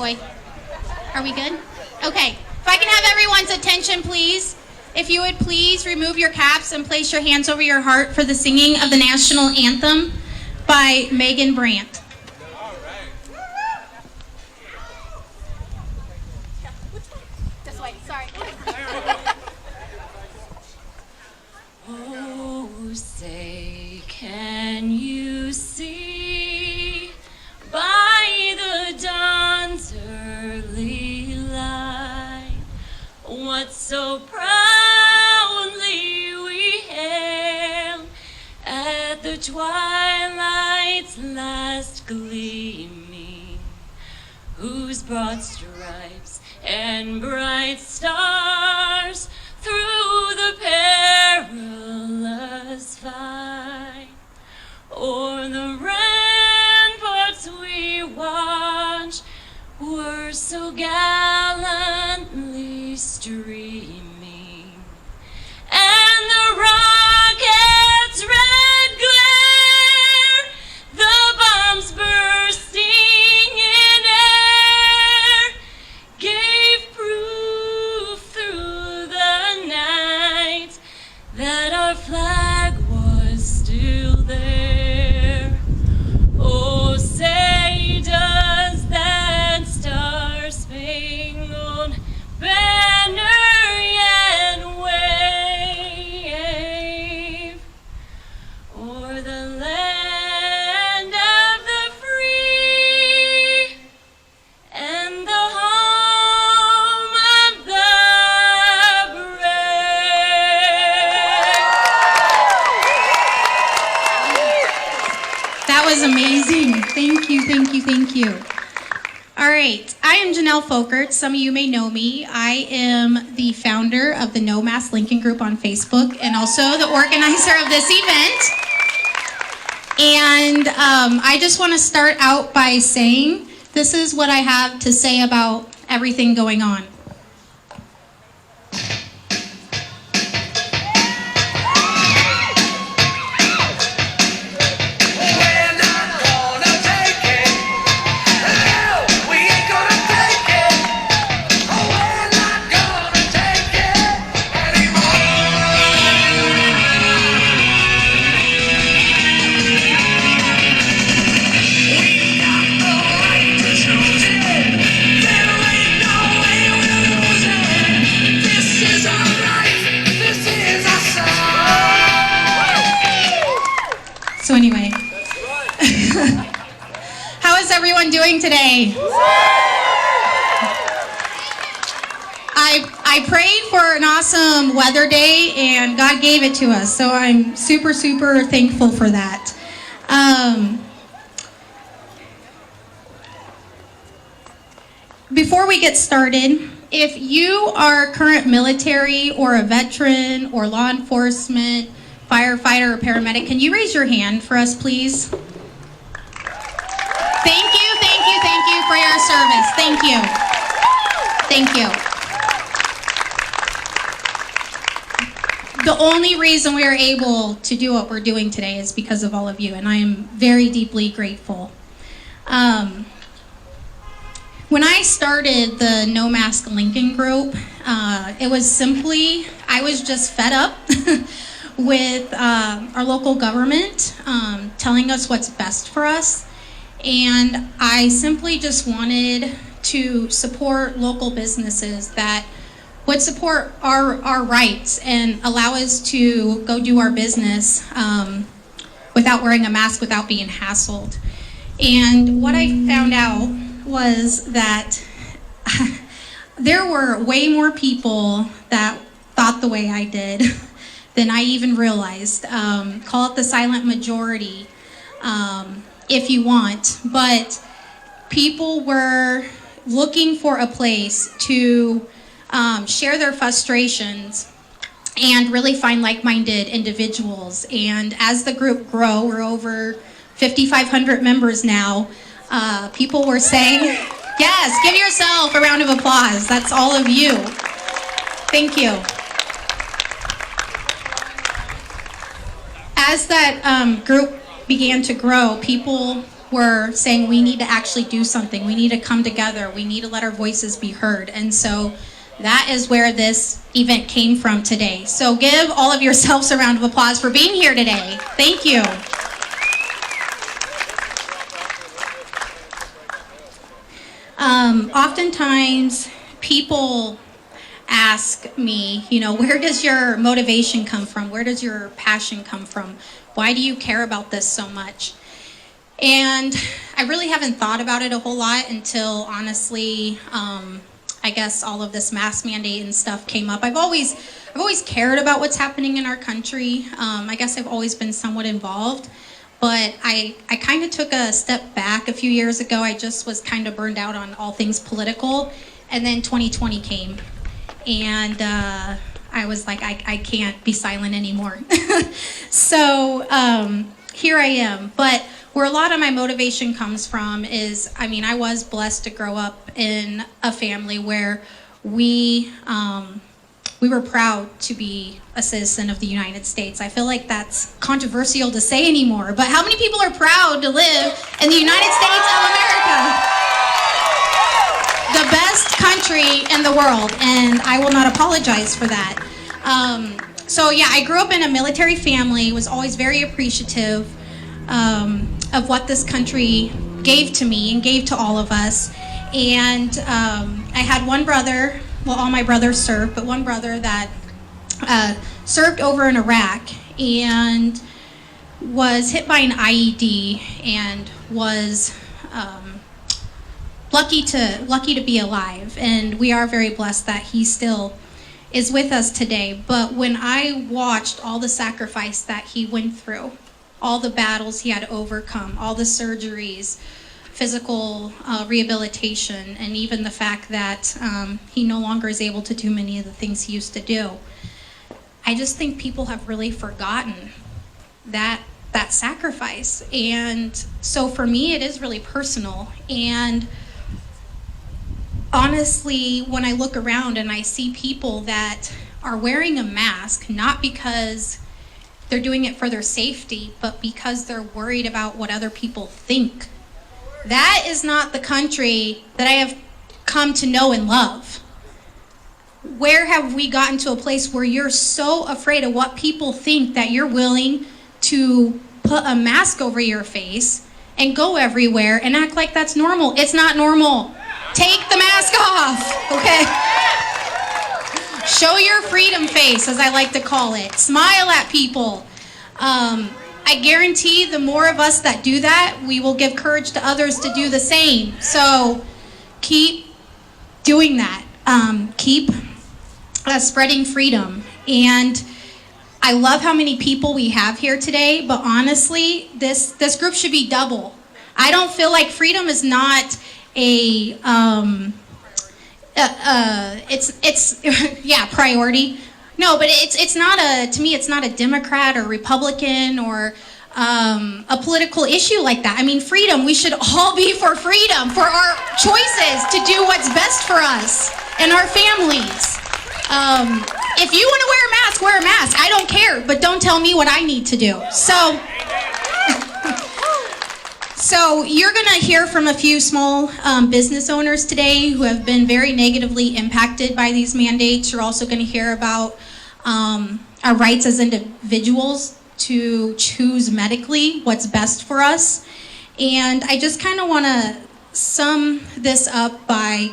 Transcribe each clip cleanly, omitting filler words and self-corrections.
boy. Are we good? Okay. If I can have everyone's attention, please. If you would please remove your caps and place your hands over your heart for the singing of the national anthem by Megan Brandt. This way, sorry. Oh, say, can you see by the dawn's early light what so proudly we hailed at the twilight's last gleaming, whose broad stripes and bright stars through the perilous fight o'er the ramparts we watched were so gallantly streaming, and the rocket's red glare, the bombs bursting in air, gave proof through the night that our flag was still there. Oh, say does that star-spangled banner yet wave o'er the land of the free and the home of the brave. That was amazing. Thank you, thank you, thank you. All right, I am Janell Folkerts. Some of you may know me. I am the founder of the No Mask Lincoln group on Facebook and also the organizer of this event. And I just want to start out by saying this is what I have to say about everything going on. So anyway, how is everyone doing today? I prayed for an awesome weather day and God gave it to us, so I'm super, super thankful for that. Before we get started, if you are current military or a veteran or law enforcement, firefighter or paramedic, can you raise your hand for us, please? Thank you, thank you, thank you for your service. Thank you. Thank you. The only reason we are able to do what we're doing today is because of all of you, and I am very deeply grateful. When I started the No Mask Lincoln group, it was simply, I was just fed up with our local government telling us what's best for us. And I simply just wanted to support local businesses that would support our rights and allow us to go do our business without wearing a mask, without being hassled. And what I found out was that there were way more people that thought the way I did than I even realized. Call it the silent majority if you want, but people were looking for a place to share their frustrations and really find like-minded individuals. And as the group grow, we're over 5,500 members now, people were saying, yes, give yourself a round of applause. That's all of you. Thank you. As that group began to grow, people were saying we need to actually do something. We need to come together. We need to let our voices be heard. And so that is where this event came from today. So give all of yourselves a round of applause for being here today. Thank you. Oftentimes, people ask me, where does your motivation come from? Where does your passion come from? Why do you care about this so much? And I really haven't thought about it a whole lot until, honestly, I guess all of this mask mandate and stuff came up. I've always cared about what's happening in our country. I guess I've always been somewhat involved. But I kind of took a step back a few years ago. I just was kind of burned out on all things political. And then 2020 came. And I was like, I can't be silent anymore. So here I am. But where a lot of my motivation comes from is, I was blessed to grow up in a family where we were proud to be a citizen of the United States. I feel like that's controversial to say anymore, but how many people are proud to live in the United States of America? The best country in the world, and I will not apologize for that. So yeah, I grew up in a military family, was always very appreciative of what this country gave to me and gave to all of us. And I had one brother, well, all my brothers served, but one brother that served over in Iraq and was hit by an IED and was lucky to be alive. And we are very blessed that he still is with us today. But when I watched all the sacrifice that he went through, all the battles he had to overcome, all the surgeries, physical rehabilitation, and even the fact that he no longer is able to do many of the things he used to do, I just think people have really forgotten that sacrifice. And so for me, it is really personal. And honestly, when I look around and I see people that are wearing a mask, not because they're doing it for their safety, but because they're worried about what other people think, that is not the country that I have come to know and love. Where have we gotten to a place where you're so afraid of what people think that you're willing to put a mask over your face and go everywhere and act like that's normal? It's not normal. Take the mask off, okay? Show your freedom face, as I like to call it. Smile at people. I guarantee the more of us that do that, we will give courage to others to do the same. So keep doing that. Keep spreading freedom. And I love how many people we have here today, but honestly, this group should be double. I don't feel like freedom is not a priority. No, but it's not to me, it's not a Democrat or Republican or a political issue like that. Freedom, we should all be for freedom, for our choices to do what's best for us and our families. If you want to wear a mask, I don't care, but don't tell me what I need to do. So you're going to hear from a few small business owners today who have been very negatively impacted by these mandates. You're also going to hear about our rights as individuals to choose medically what's best for us. And I just kind of want to sum this up by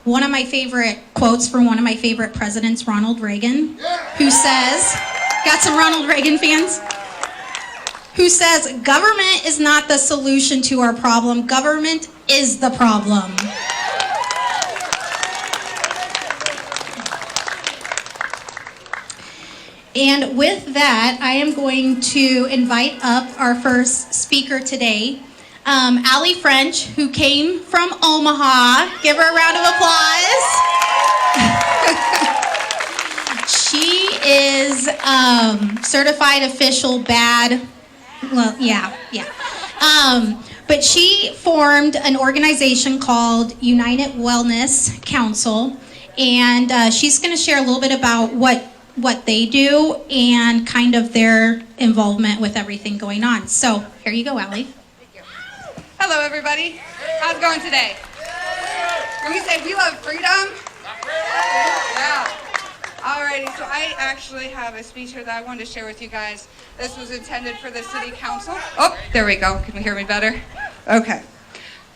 one of my favorite quotes from one of my favorite presidents, Ronald Reagan, who says, got some Ronald Reagan fans? Who says, government is not the solution to our problem, government is the problem. And with that, I am going to invite up our first speaker today, Allie French, who came from Omaha. Give her a round of applause. She is certified official bad. Well, yeah. But she formed an organization called United Wellness Council, and she's going to share a little bit about what they do and kind of their involvement with everything going on. So here you go, Allie. Hello, everybody. How's it going today? Can we say we love freedom? Yeah. Alrighty, so I actually have a speech here that I wanted to share with you guys. This was intended for the city council. Oh, there we go. Can you hear me better? Okay.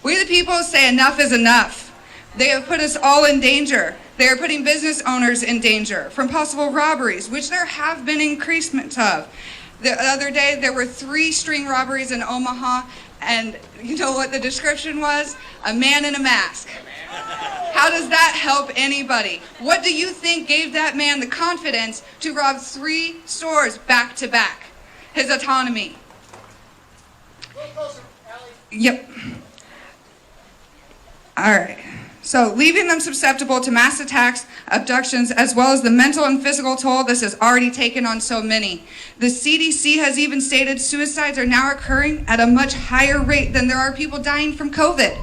We the people say enough is enough. They have put us all in danger. They are putting business owners in danger from possible robberies, which there have been increasements of. The other day, there were 3 string robberies in Omaha, and you know what the description was? A man in a mask. How does that help anybody? What do you think gave that man the confidence to rob 3 stores back to back? His autonomy. Yep. All right. So leaving them susceptible to mass attacks, abductions, as well as the mental and physical toll this has already taken on so many. The CDC has even stated suicides are now occurring at a much higher rate than there are people dying from COVID.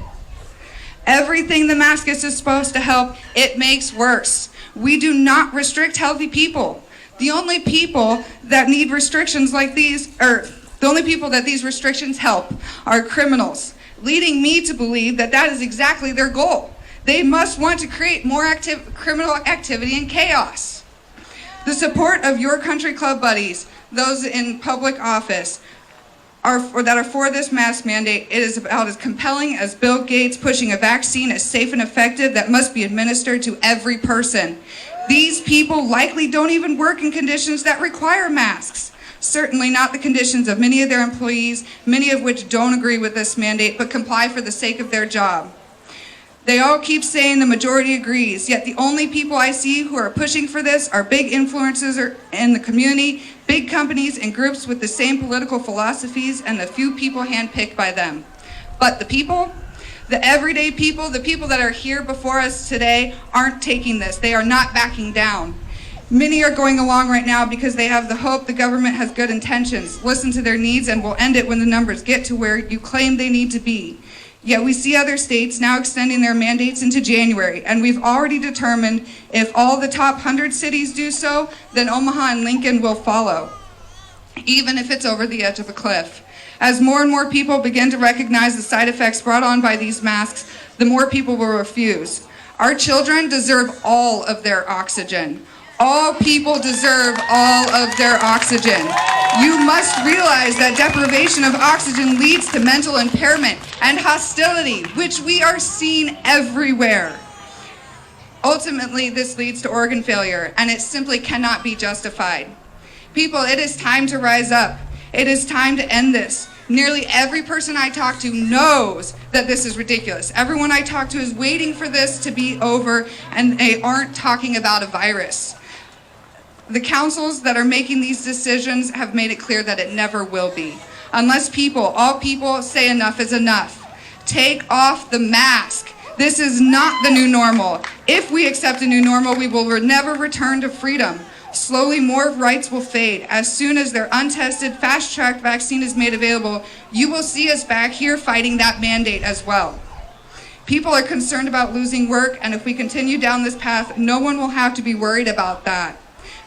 Everything the mask is supposed to help, it makes worse. We do not restrict healthy people. The only people that need restrictions like these, or the only people that these restrictions help are criminals, leading me to believe that that is exactly their goal. They must want to create more criminal activity and chaos. The support of your country club buddies, those in public office, that are for this mask mandate, it is about as compelling as Bill Gates pushing a vaccine as safe and effective that must be administered to every person. These people likely don't even work in conditions that require masks. Certainly not the conditions of many of their employees, many of which don't agree with this mandate but comply for the sake of their job. They all keep saying the majority agrees, yet the only people I see who are pushing for this are big influencers in the community, big companies and groups with the same political philosophies, and the few people handpicked by them. But the people, the everyday people, the people that are here before us today aren't taking this. They are not backing down. Many are going along right now because they have the hope the government has good intentions, listen to their needs, and will end it when the numbers get to where you claim they need to be. Yet we see other states now extending their mandates into January, and we've already determined if all the top 100 cities do so, then Omaha and Lincoln will follow, even if it's over the edge of a cliff. As more and more people begin to recognize the side effects brought on by these masks, the more people will refuse. Our children deserve all of their oxygen. All people deserve all of their oxygen. You must realize that deprivation of oxygen leads to mental impairment and hostility, which we are seeing everywhere. Ultimately, this leads to organ failure, and it simply cannot be justified. People, it is time to rise up. It is time to end this. Nearly every person I talk to knows that this is ridiculous. Everyone I talk to is waiting for this to be over, and they aren't talking about a virus. The councils that are making these decisions have made it clear that it never will be. Unless people, all people, say enough is enough. Take off the mask. This is not the new normal. If we accept a new normal, we will never return to freedom. Slowly, more rights will fade. As soon as their untested, fast-tracked vaccine is made available, you will see us back here fighting that mandate as well. People are concerned about losing work, and if we continue down this path, no one will have to be worried about that.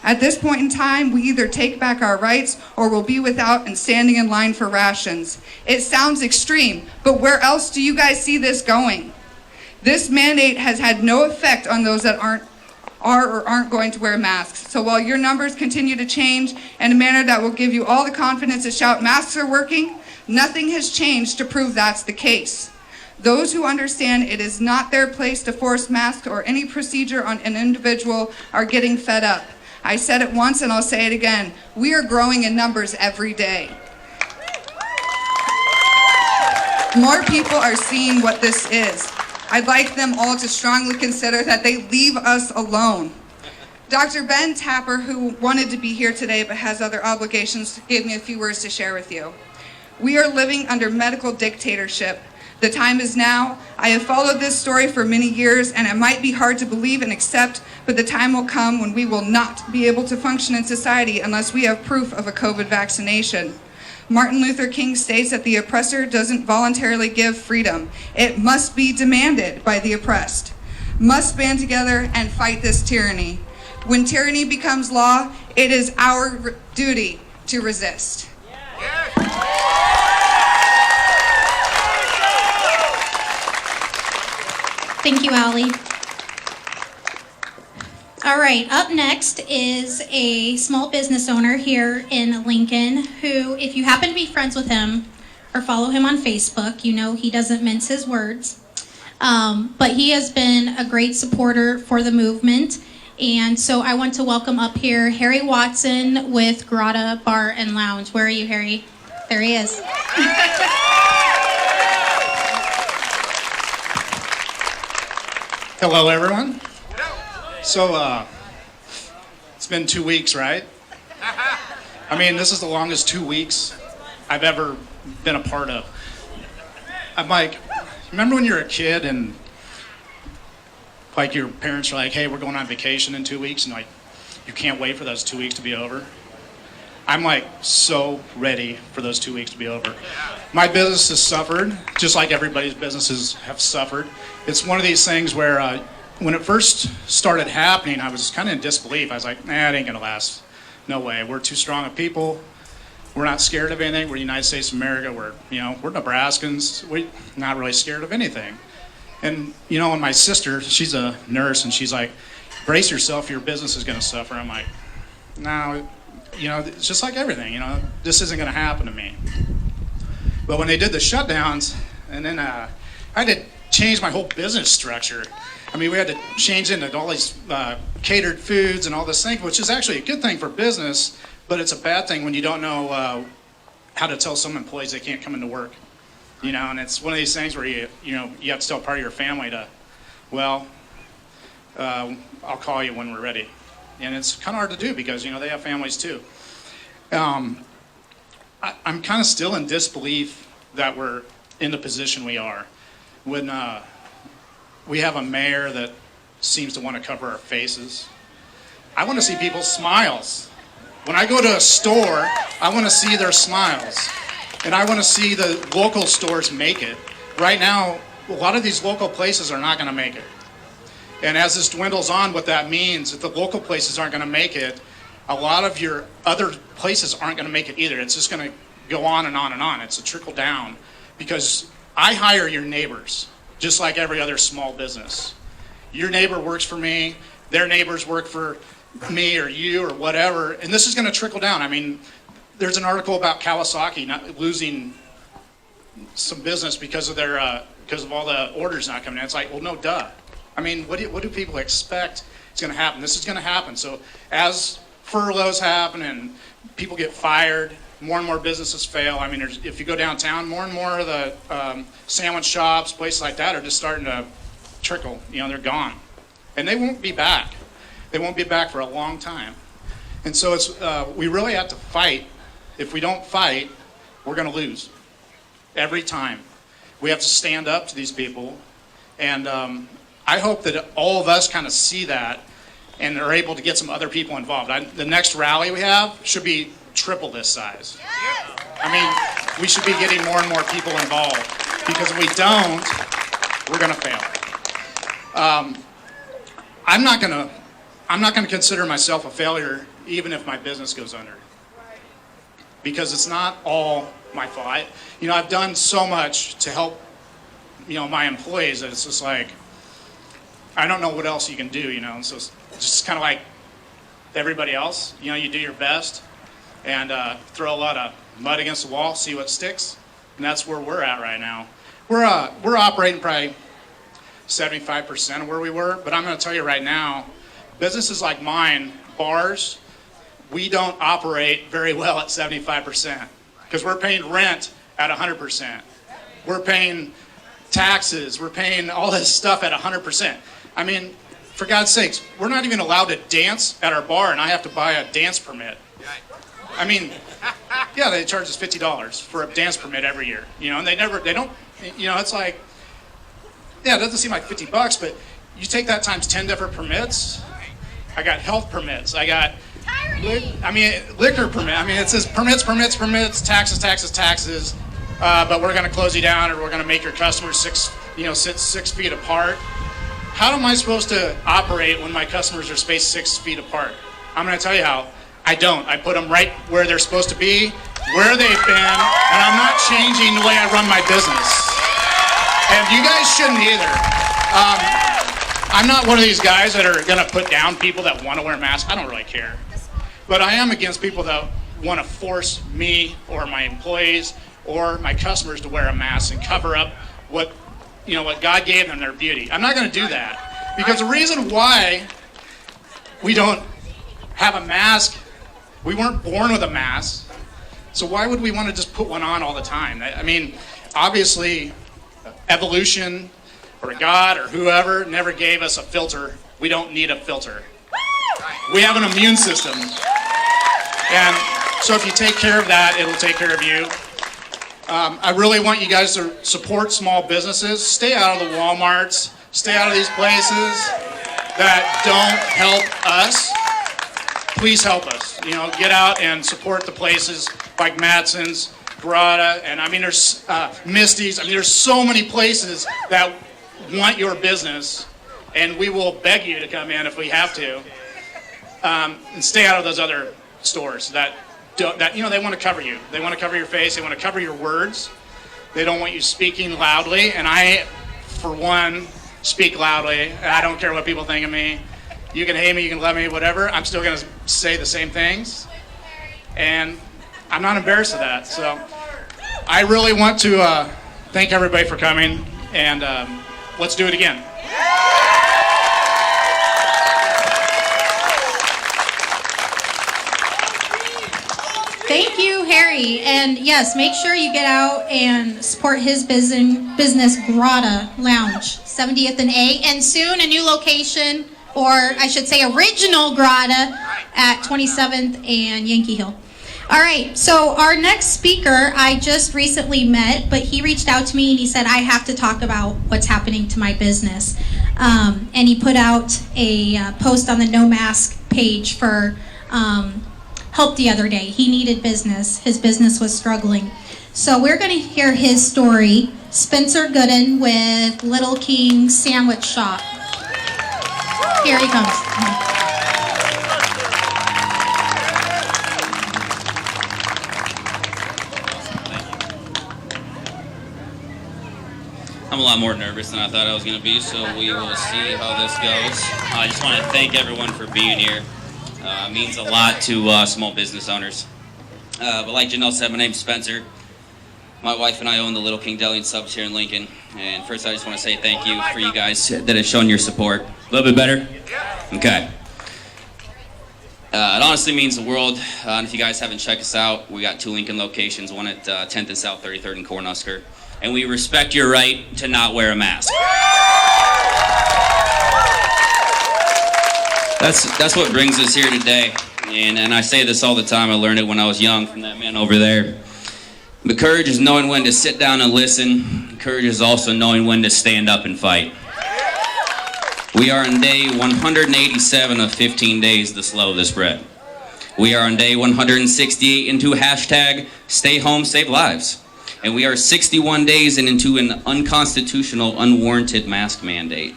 At this point in time, we either take back our rights or we'll be without and standing in line for rations. It sounds extreme, but where else do you guys see this going? This mandate has had no effect on those that are or aren't going to wear masks. So while your numbers continue to change in a manner that will give you all the confidence to shout masks are working, nothing has changed to prove that's the case. Those who understand it is not their place to force masks or any procedure on an individual are getting fed up. I said it once and I'll say it again. We are growing in numbers every day. More people are seeing what this is. I'd like them all to strongly consider that they leave us alone. Dr. Ben Tapper, who wanted to be here today but has other obligations, gave me a few words to share with you. We are living under medical dictatorship. The time is now. I have followed this story for many years, and it might be hard to believe and accept, but the time will come when we will not be able to function in society unless we have proof of a COVID vaccination. Martin Luther King states that the oppressor doesn't voluntarily give freedom. It must be demanded by the oppressed. Must band together and fight this tyranny. When tyranny becomes law, it is our duty to resist. Thank you, Allie. All right, up next is a small business owner here in Lincoln who, if you happen to be friends with him or follow him on Facebook, you know he doesn't mince his words. But he has been a great supporter for the movement. And so I want to welcome up here Harry Watson with Grotto Bar and Lounge. Where are you, Harry? There he is. Hello, everyone. So, it's been 2 weeks, right? I mean, this is the longest 2 weeks I've ever been a part of. I'm like, remember when you were a kid and like your parents are like, hey, we're going on vacation in 2 weeks, and like, you can't wait for those 2 weeks to be over? I'm like so ready for those 2 weeks to be over. My business has suffered, just like everybody's businesses have suffered. It's one of these things where when it first started happening, I was kind of in disbelief. I was like, nah, it ain't gonna last. No way. We're too strong of people. We're not scared of anything. We're the United States of America. We're Nebraskans. We're not really scared of anything. And and my sister, she's a nurse, and she's like, brace yourself, your business is gonna suffer. I'm like, no, it's just like everything, this isn't gonna happen to me. But when they did the shutdowns, and then I had to change my whole business structure. I mean, we had to change into all these catered foods and all this thing, which is actually a good thing for business, but it's a bad thing when you don't know how to tell some employees they can't come into work. And it's one of these things where you have to tell part of your family to, I'll call you when we're ready. And it's kind of hard to do because, they have families too. I'm kind of still in disbelief that we're in the position we are. When we have a mayor that seems to want to cover our faces. I want to see people's smiles. When I go to a store, I want to see their smiles. And I want to see the local stores make it. Right now, a lot of these local places are not going to make it. And as this dwindles on, what that means, if the local places aren't going to make it, a lot of your other places aren't going to make it either. It's just going to go on and on and on. It's a trickle down. Because I hire your neighbors, just like every other small business. Your neighbor works for me, their neighbors work for me or you or whatever, and this is going to trickle down. I mean, there's an article about Kawasaki not losing some business because of all the orders not coming in. It's like, well, no, duh. I mean, what do people expect is going to happen? This is going to happen. So as furloughs happen and people get fired, more and more businesses fail. I mean, if you go downtown, more and more of the sandwich shops, places like that are just starting to trickle. They're gone. And they won't be back. They won't be back for a long time. And so we really have to fight. If we don't fight, we're going to lose. Every time. We have to stand up to these people. And I hope that all of us kind of see that and are able to get some other people involved. The next rally we have should be triple this size. I mean, we should be getting more and more people involved because if we don't, we're going to fail. I'm not going to consider myself a failure even if my business goes under, because it's not all my fault. I've done so much to help my employees that it's just like I don't know what else you can do. So it's just kind of like everybody else. You do your best. And throw a lot of mud against the wall, see what sticks, and that's where we're at right now. We're operating probably 75% of where we were, but I'm going to tell you right now, businesses like mine, bars, we don't operate very well at 75% because we're paying rent at 100%. We're paying taxes, we're paying all this stuff at 100%. I mean, for God's sakes, we're not even allowed to dance at our bar, and I have to buy a dance permit. I mean, yeah, they charge us $50 for a dance permit every year, and they don't, it's like, yeah, it doesn't seem like $50, but you take that times 10 different permits. I got health permits. I got, liquor permit. I mean, it says permits, taxes, but we're going to close you down or we're going to make your customers sit 6 feet apart. How am I supposed to operate when my customers are spaced 6 feet apart? I'm going to tell you how. I don't. I put them right where they're supposed to be, where they've been, and I'm not changing the way I run my business. And you guys shouldn't either. I'm not one of these guys that are going to put down people that want to wear masks. I don't really care. But I am against people that want to force me or my employees or my customers to wear a mask and cover up what God gave them, their beauty. I'm not going to do that. Because the reason why we don't have a mask, we weren't born with a mask. So why would we want to just put one on all the time? I mean, obviously, evolution or God or whoever never gave us a filter. We don't need a filter. We have an immune system. And so if you take care of that, it'll take care of you. I really want you guys to support small businesses. Stay out of the Walmarts. Stay out of these places that don't help us. Please help us. Get out and support the places like Madsen's, Grata, and I mean there's Misty's. I mean there's so many places that want your business, and we will beg you to come in if we have to. And stay out of those other stores that they want to cover you. They want to cover your face. They want to cover your words. They don't want you speaking loudly. And I, for one, speak loudly. And I don't care what people think of me. You can hate me, you can love me, whatever. I'm still going to say the same things. And I'm not embarrassed of that. So I really want to thank everybody for coming. And let's do it again. Thank you, Harry. And yes, make sure you get out and support his business Grata Lounge, 70th and A, and soon a new location, or I should say original Grata at 27th and Yankee Hill. All right, so our next speaker I just recently met, but he reached out to me and he said, I have to talk about what's happening to my business. And he put out a post on the No Mask page for help the other day. He needed business. His business was struggling. So we're going to hear his story. Spencer Gooden with Little King Sandwich Shop. Here he comes. I'm a lot more nervous than I thought I was going to be, so we will see how this goes. I just want to thank everyone for being here. It means a lot to small business owners. But like Janell said, my name's Spencer. My wife and I own the Little King Deli and Subs here in Lincoln. And first I just want to say thank you for you guys that have shown your support. A little bit better? Okay. It honestly means the world. And if you guys haven't checked us out, we got 2 Lincoln locations, one at 10th and South 33rd in Cornhusker. And we respect your right to not wear a mask. That's what brings us here today. And I say this all the time. I learned it when I was young from that man over there. But courage is knowing when to sit down and listen. Courage is also knowing when to stand up and fight. We are on day 187 of 15 days to slow the spread. We are on day 168 into hashtag Stay Home, Save Lives. And we are 61 days into an unconstitutional, unwarranted mask mandate.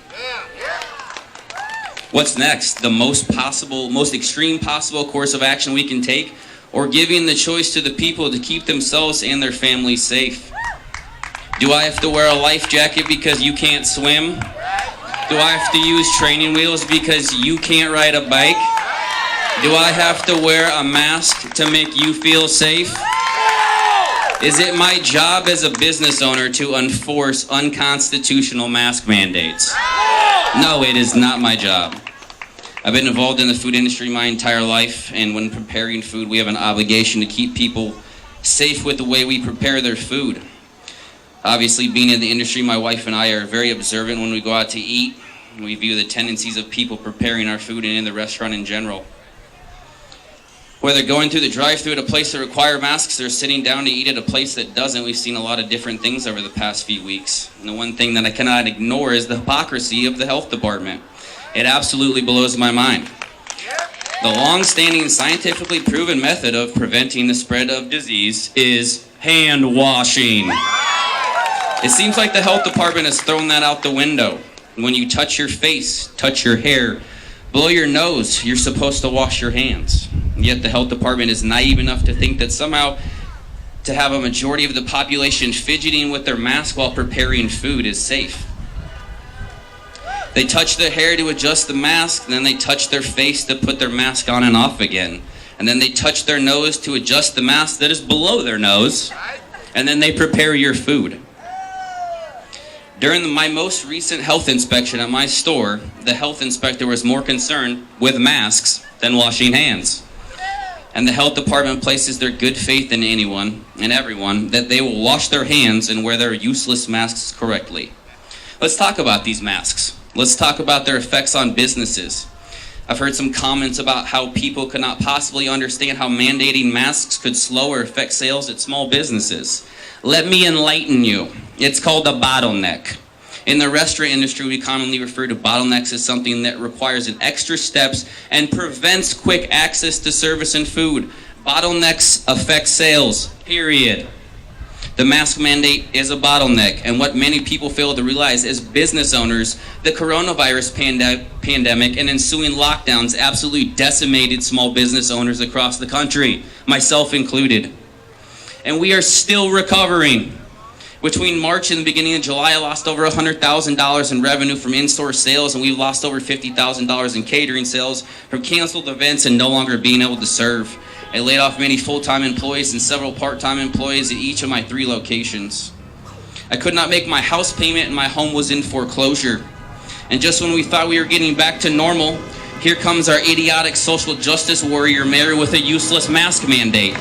What's next? The most extreme possible course of action we can take, or giving the choice to the people to keep themselves and their families safe? Do I have to wear a life jacket because you can't swim? Do I have to use training wheels because you can't ride a bike? Do I have to wear a mask to make you feel safe? Is it my job as a business owner to enforce unconstitutional mask mandates? No, it is not my job. I've been involved in the food industry my entire life, and when preparing food, we have an obligation to keep people safe with the way we prepare their food. Obviously, being in the industry, my wife and I are very observant when we go out to eat. We view the tendencies of people preparing our food and in the restaurant in general. Whether going through the drive-thru at a place that requires masks or sitting down to eat at a place that doesn't, we've seen a lot of different things over the past few weeks. And the one thing that I cannot ignore is the hypocrisy of the health department. It absolutely blows my mind. The long-standing scientifically proven method of preventing the spread of disease is hand washing. It seems like the health department has thrown that out the window. When you touch your face, touch your hair, blow your nose, you're supposed to wash your hands. Yet the health department is naive enough to think that somehow to have a majority of the population fidgeting with their mask while preparing food is safe. They touch their hair to adjust the mask, and then they touch their face to put their mask on and off again. And then they touch their nose to adjust the mask that is below their nose. And then they prepare your food. During my most recent health inspection at my store, the health inspector was more concerned with masks than washing hands. And the health department places their good faith in anyone and everyone that they will wash their hands and wear their useless masks correctly. Let's talk about these masks. Let's talk about their effects on businesses. I've heard some comments about how people could not possibly understand how mandating masks could slow or affect sales at small businesses. Let me enlighten you. It's called a bottleneck. In the restaurant industry, we commonly refer to bottlenecks as something that requires an extra steps and prevents quick access to service and food. Bottlenecks affect sales, period. The mask mandate is a bottleneck, and what many people fail to realize is business owners, the coronavirus pandemic and ensuing lockdowns absolutely decimated small business owners across the country, myself included. And we are still recovering. Between March and the beginning of July, I lost over $100,000 in revenue from in-store sales, and we've lost over $50,000 in catering sales from canceled events and no longer being able to serve. I laid off many full-time employees and several part-time employees at each of my 3 locations. I could not make my house payment and my home was in foreclosure. And just when we thought we were getting back to normal, here comes our idiotic social justice warrior mayor with a useless mask mandate.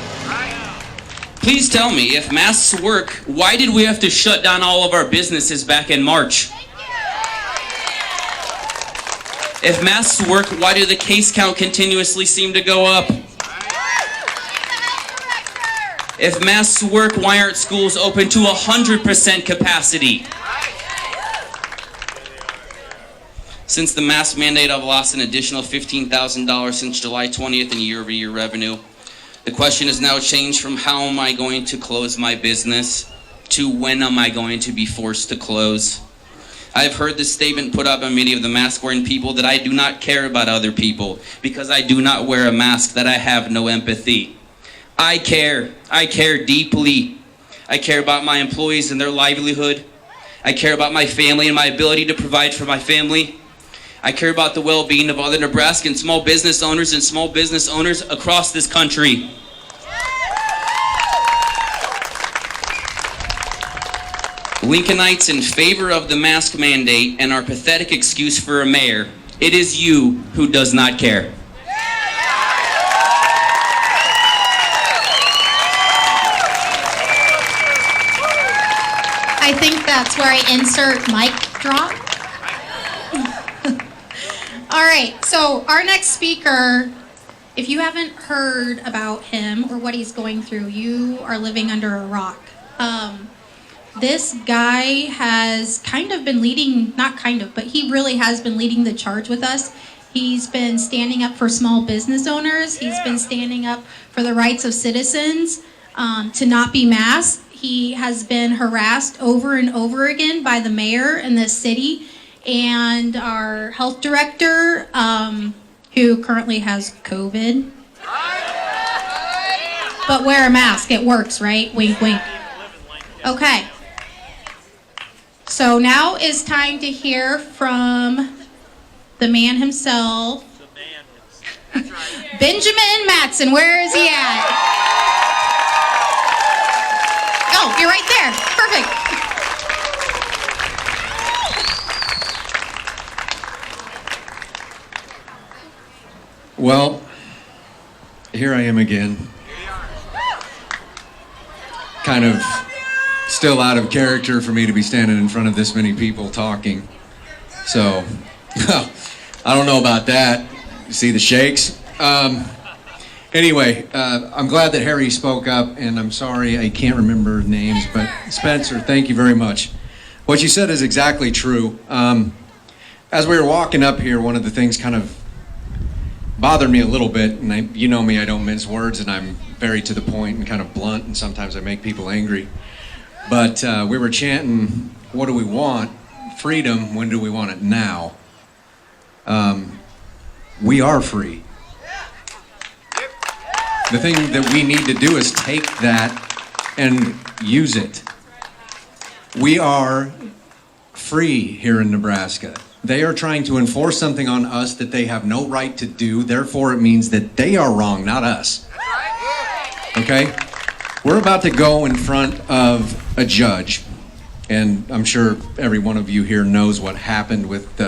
Please tell me, if masks work, why did we have to shut down all of our businesses back in March? If masks work, why do the case count continuously seem to go up? If masks work, why aren't schools open to 100% capacity? Since the mask mandate, I've lost an additional $15,000 since July 20th in year-over-year revenue. The question has now changed from how am I going to close my business to when am I going to be forced to close. I've heard this statement put up by many of the mask-wearing people that I do not care about other people because I do not wear a mask, that I have no empathy. I care deeply. I care about my employees and their livelihood. I care about my family and my ability to provide for my family. I care about the well-being of other Nebraskan small business owners and small business owners across this country. Lincolnites in favor of the mask mandate and our pathetic excuse for a mayor, it is you who does not care. I think that's where I insert mic drop. All right, so our next speaker, if you haven't heard about him or what he's going through, you are living under a rock. This guy has kind of been leading, not kind of, but he really has been leading the charge with us. He's been standing up for small business owners. He's been standing up for the rights of citizens to not be masked. He has been harassed over and over again by the mayor in this city and our health director, who currently has COVID. But wear a mask, it works, right? Wink, wink. Okay. So now is time to hear from the man himself. Benjamin Madsen, where is he at? Oh, you're right there. Perfect. Well, here I am again. Kind of still out of character for me to be standing in front of this many people talking. So, I don't know about that. You see the shakes? Anyway, I'm glad that Harry spoke up, and I'm sorry I can't remember names, but Spencer, thank you very much. What you said is exactly true. As we were walking up here, one of the things kind of bothered me a little bit, and you know me, I don't mince words, and I'm very to the point and kind of blunt, and sometimes I make people angry. But we were chanting, what do we want? Freedom, when do we want it? Now. We are free. The thing that we need to do is take that and use it. We are free here in Nebraska. They are trying to enforce something on us that they have no right to do. Therefore, it means that they are wrong, not us. Okay? We're about to go in front of a judge, and I'm sure every one of you here knows what happened with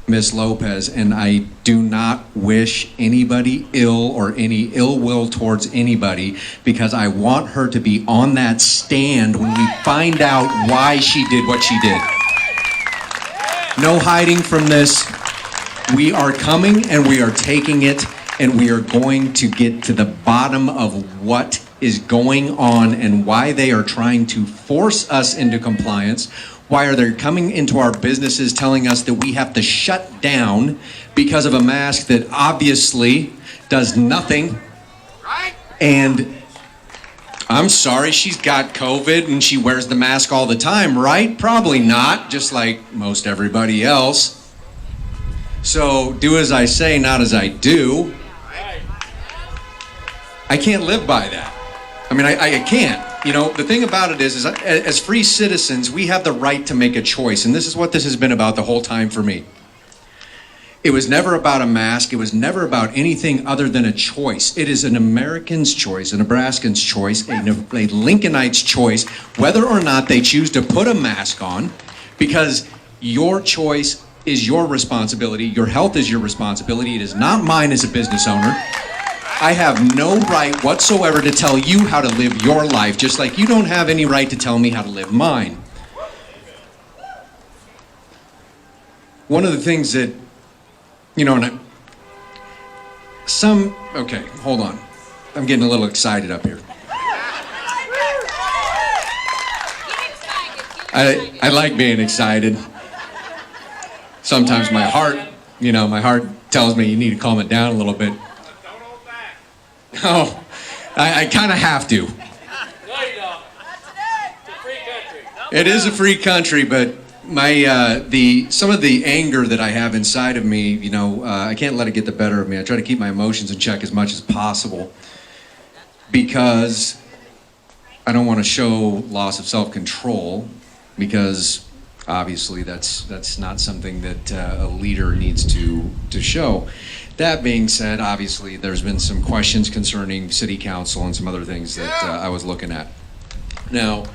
Miss Lopez, and I do not wish anybody ill or any ill will towards anybody, because I want her to be on that stand when we find out why she did what she did. No hiding from this. We are coming and we are taking it, and we are going to get to the bottom of what is going on and why they are trying to force us into compliance. Why are they coming into our businesses telling us that we have to shut down because of a mask that obviously does nothing? And I'm sorry, she's got COVID and she wears the mask all the time, right? Probably not, just like most everybody else. So do as I say, not as I do. I can't live by that. I mean, I can't. You know, the thing about it is as free citizens, we have the right to make a choice. And this is what this has been about the whole time for me. It was never about a mask. It was never about anything other than a choice. It is an American's choice, a Nebraskan's choice, a Lincolnite's choice, whether or not they choose to put a mask on, because your choice is your responsibility. Your health is your responsibility. It is not mine as a business owner. I have no right whatsoever to tell you how to live your life, just like you don't have any right to tell me how to live mine. One of the things that, you know, okay, hold on. I'm getting a little excited up here. I like being excited. Sometimes my heart tells me you need to calm it down a little bit. Oh, I kind of have to. No, you don't. It's a free country. It is a free country, but some of the anger that I have inside of me, you know, I can't let it get the better of me. I try to keep my emotions in check as much as possible, because I don't want to show loss of self-control, because obviously that's not something that a leader needs to show. That being said, obviously there's been some questions concerning city council and some other things that I was looking at. Now,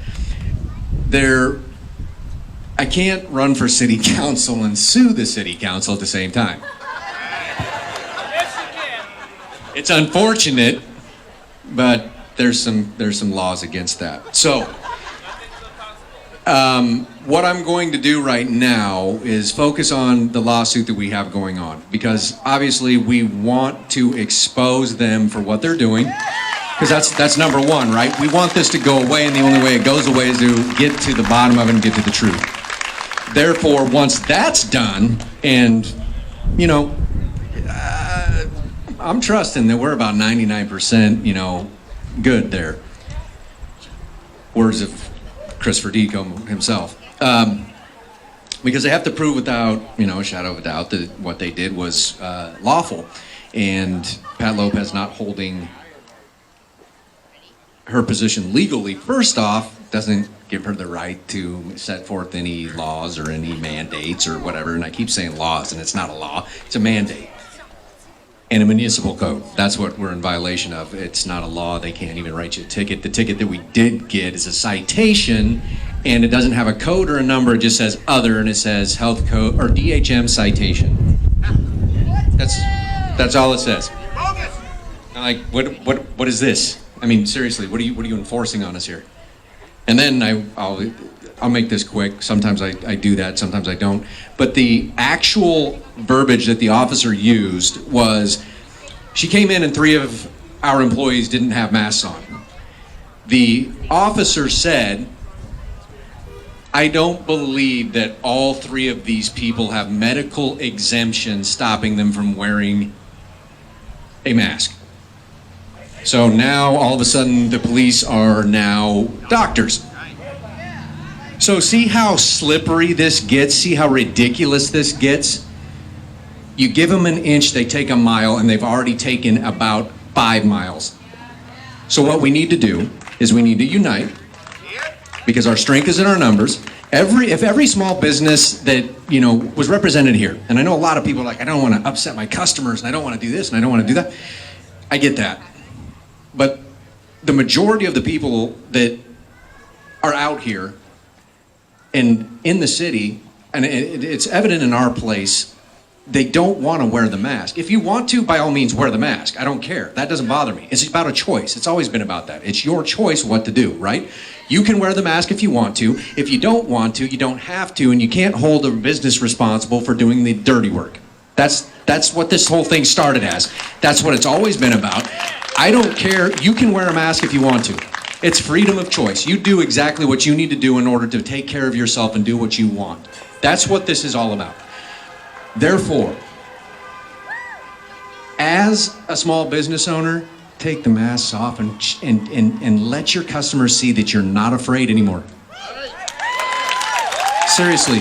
I can't run for city council and sue the city council at the same time. Yes, you can. It's unfortunate, but there's some laws against that. So, what I'm going to do right now is focus on the lawsuit that we have going on, because obviously we want to expose them for what they're doing, because that's number one, right? We want this to go away, and the only way it goes away is to get to the bottom of it and get to the truth. Therefore, once that's done, and, you know, I'm trusting that we're about 99%, you know, good there. Words of Christopher Deacon himself. Because they have to prove without, you know, a shadow of a doubt that what they did was lawful. And Pat Lopez not holding her position legally, first off, doesn't give her the right to set forth any laws or any mandates or whatever. And I keep saying laws, and it's not a law, it's a mandate. And a municipal code. That's what we're in violation of. It's not a law. They can't even write you a ticket. The ticket that we did get is a citation, and it doesn't have a code or a number. It just says other, and it says health code or DHM citation. That's all it says. I'm like, what is this? I mean, seriously, what are you enforcing on us here? And then I'll make this quick. Sometimes I do that, sometimes I don't. But the actual verbiage that the officer used was, she came in and 3 of our employees didn't have masks on. The officer said, I don't believe that all 3 of these people have medical exemptions stopping them from wearing a mask. So now all of a sudden the police are now doctors. So see how slippery this gets? See how ridiculous this gets? You give them an inch, they take a mile, and they've already taken about 5 miles. So what we need to do is we need to unite, because our strength is in our numbers, If every small business that, you know, was represented here, and I know a lot of people are like, I don't want to upset my customers, and I don't want to do this, and I don't want to do that. I get that. But the majority of the people that are out here and in the city, and it's evident in our place, they don't want to wear the mask. If you want to, by all means, wear the mask. I don't care. That doesn't bother me. It's about a choice. It's always been about that. It's your choice what to do, right? You can wear the mask if you want to. If you don't want to, you don't have to, and you can't hold a business responsible for doing the dirty work. That's what this whole thing started as. That's what it's always been about. I don't care. You can wear a mask if you want to. It's freedom of choice. You do exactly what you need to do in order to take care of yourself and do what you want. That's what this is all about. Therefore, as a small business owner, take the masks off and let your customers see that you're not afraid anymore. Seriously,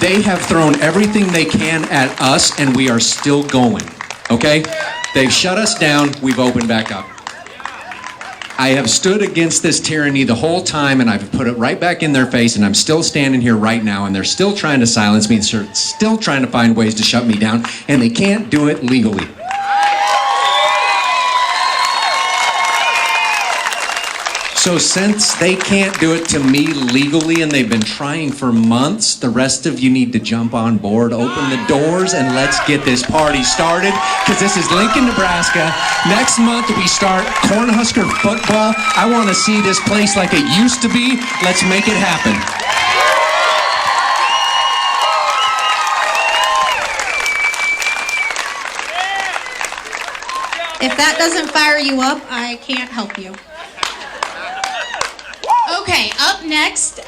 they have thrown everything they can at us, and we are still going, okay? They've shut us down, we've opened back up. I have stood against this tyranny the whole time, and I've put it right back in their face, and I'm still standing here right now, and they're still trying to silence me, and they're still trying to find ways to shut me down, and they can't do it legally. So since they can't do it to me legally, and they've been trying for months, the rest of you need to jump on board, open the doors, and let's get this party started, because this is Lincoln, Nebraska. Next month we start Cornhusker football. I want to see this place like it used to be. Let's make it happen. If that doesn't fire you up, I can't help you. Okay, up next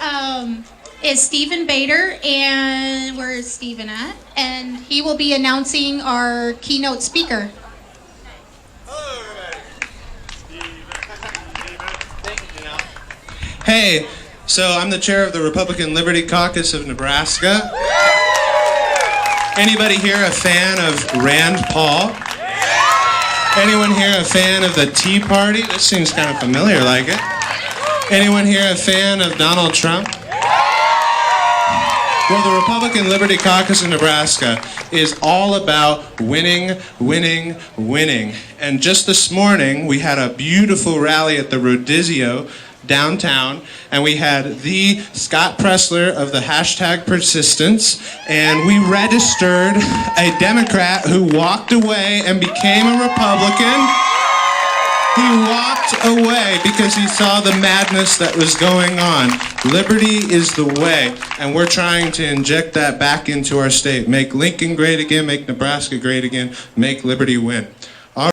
is Stephen Bader, and where is Stephen at? And he will be announcing our keynote speaker. Hey, so I'm the chair of the Republican Liberty Caucus of Nebraska. Anybody here a fan of Rand Paul? Anyone here a fan of the Tea Party? This seems kind of familiar, like it. Anyone here a fan of Donald Trump? Well, the Republican Liberty Caucus of Nebraska is all about winning, winning, winning. And just this morning, we had a beautiful rally at the Rodizio downtown, and we had the Scott Pressler of the hashtag persistence, and we registered a Democrat who walked away and became a Republican. He walked away because he saw the madness that was going on. Liberty is the way, and we're trying to inject that back into our state. Make Lincoln great again, make Nebraska great again, make liberty win.